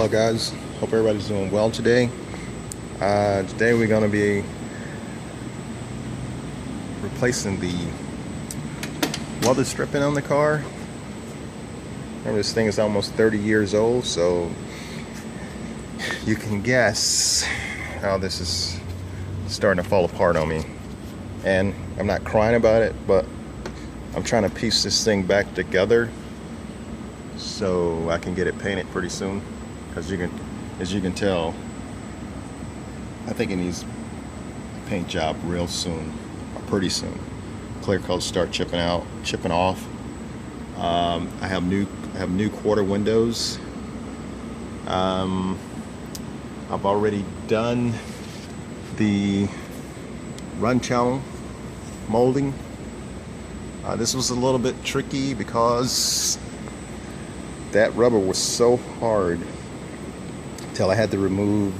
guys, hope everybody's doing well today. Today we're going to be replacing the weather stripping on the car. Remember, this thing is almost 30 years old, so you can guess how this is starting to fall apart on me. And I'm not crying about it, but I'm trying to piece this thing back together so I can get it painted pretty soon. Because as you can tell, I think it needs a paint job real soon, or pretty soon. Clear coats start chipping off. I have new quarter windows. I've already done the run channel molding. This was a little bit tricky because that rubber was so hard till I had to remove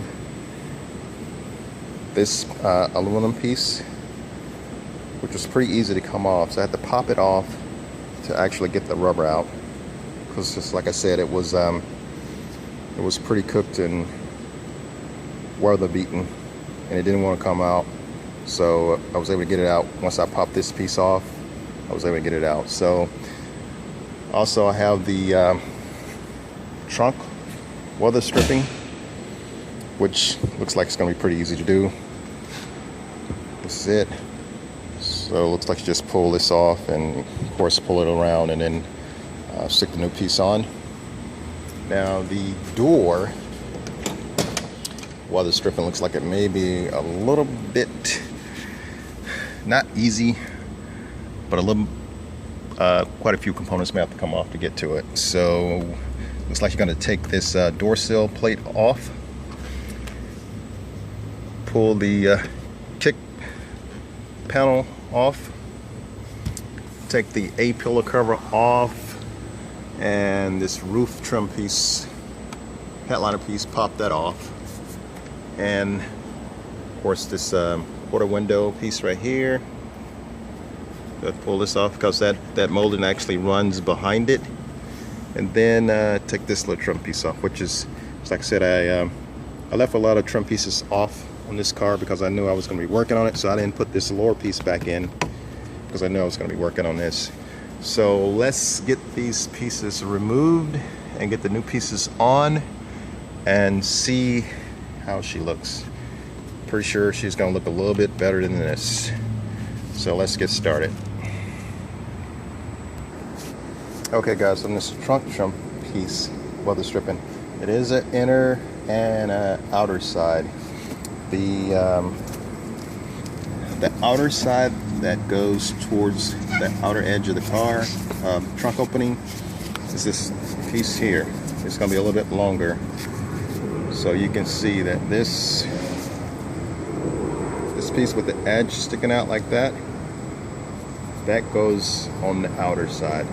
this aluminum piece, which was pretty easy to come off. So I had to pop it off to actually get the rubber out, because just like I said, it was pretty cooked and weather beaten, and it didn't want to come out. So I was able to get it out. Once I popped this piece off, I was able to get it out. So also I have the trunk weather stripping, which looks like it's going to be pretty easy to do. This is it. So it looks like you just pull this off and of course pull it around and then stick the new piece on. Now the door weather stripping looks like it may be a little bit not easy, but a little quite a few components may have to come off to get to it. So looks like you're going to take this door sill plate off, pull the kick panel off, take the A-pillar cover off, and this roof trim piece, headliner piece, pop that off, and of course this quarter window piece right here. Let's pull this off because that molding actually runs behind it. And then take this little trim piece off, which is, like I said, I left a lot of trim pieces off on this car because I knew I was going to be working on it, so I didn't put this lower piece back in because I knew I was going to be working on this. So let's get these pieces removed and get the new pieces on and see how she looks. Pretty sure she's going to look a little bit better than this. So let's get started. Okay guys, on this trunk trim piece, weather stripping, it is an inner and an outer side. The outer side that goes towards the outer edge of the car, trunk opening, is this piece here. It's going to be a little bit longer. So you can see that this piece with the edge sticking out like that, that goes on the outer side.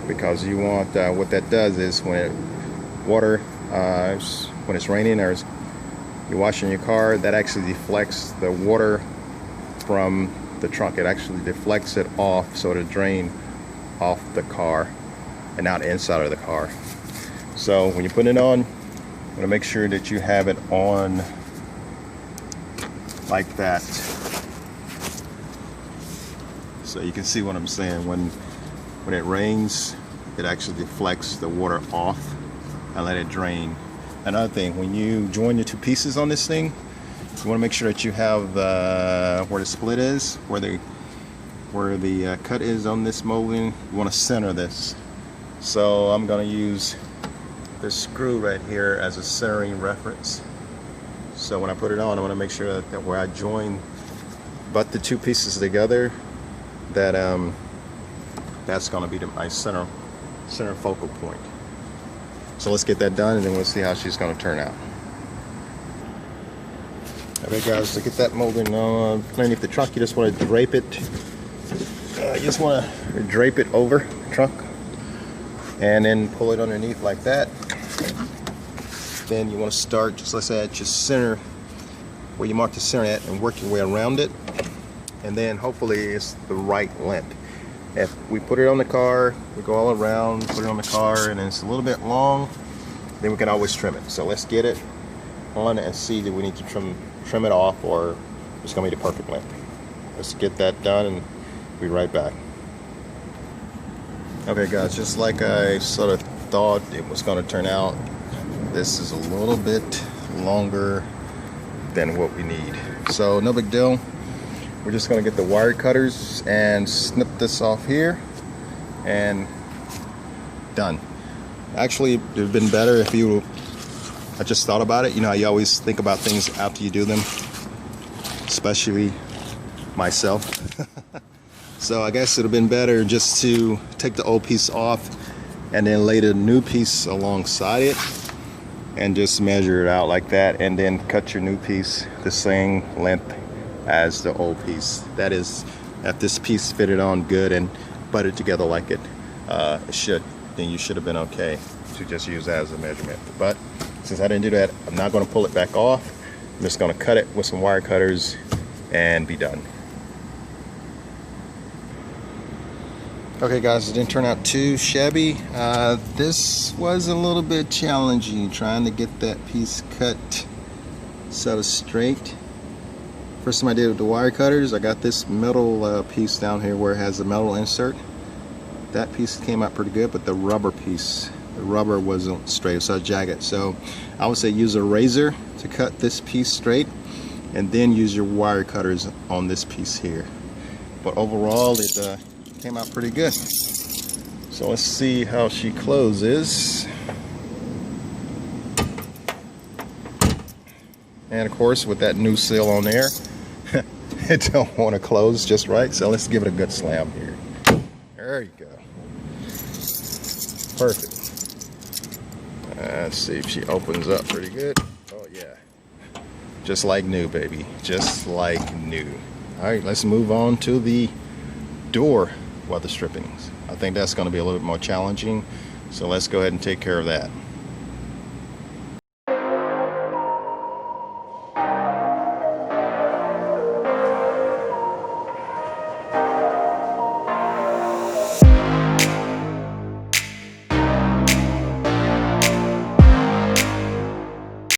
Because you want, what that does is when it's raining or you're washing your car, that actually deflects the water from the trunk. It actually deflects it off so to drain off the car and not inside of the car. So when you put it on, you want to make sure that you have it on like that. So you can see what I'm saying. When it rains, it actually deflects the water off and let it drain. Another thing, when you join the two pieces on this thing, you want to make sure that you have where the split is, where the cut is on this molding. You want to center this. So I'm going to use this screw right here as a centering reference. So when I put it on, I want to make sure that where I join the two pieces together, that that's going to be my center focal point. So let's get that done and then we'll see how she's going to turn out. Okay guys, to get that molding underneath the trunk, you just want to drape it. You just want to drape it over the trunk and then pull it underneath like that. Then you want to start, just like I said, just center where you mark the center at and work your way around it. And then hopefully it's the right length. If we put it on the car, we go all around, put it on the car, and it's a little bit long, then we can always trim it. So let's get it on and see that we need to trim it off, or it's gonna be the perfect length. Let's get that done and be right back. Okay guys, just like I sort of thought it was gonna turn out, this is a little bit longer than what we need. So no big deal. We're just gonna get the wire cutters and snip this off here and done. Actually, it would have been better if I just thought about it. You know, you always think about things after you do them, especially myself. So I guess it would have been better just to take the old piece off and then lay the new piece alongside it and just measure it out like that, and then cut your new piece the same length as the old piece. That is, if this piece fitted on good and butted together like it should, then you should have been okay to just use that as a measurement. But since I didn't do that, I'm not going to pull it back off. I'm just going to cut it with some wire cutters and be done. Okay guys, it didn't turn out too shabby. This was a little bit challenging, trying to get that piece cut sort of straight. First time I did it with the wire cutters, I got this metal piece down here where it has a metal insert. That piece came out pretty good, but the rubber piece, the rubber wasn't straight, so jagged. So I would say use a razor to cut this piece straight, and then use your wire cutters on this piece here. But overall, it came out pretty good. So let's see how she closes. And of course, with that new seal on there, it don't want to close just right. So let's give it a good slam here. There you go. Perfect. Let's see if she opens up pretty good. Oh yeah. Just like new, baby. Just like new. All right, let's move on to the door weather strippings. I think that's going to be a little bit more challenging. So let's go ahead and take care of that.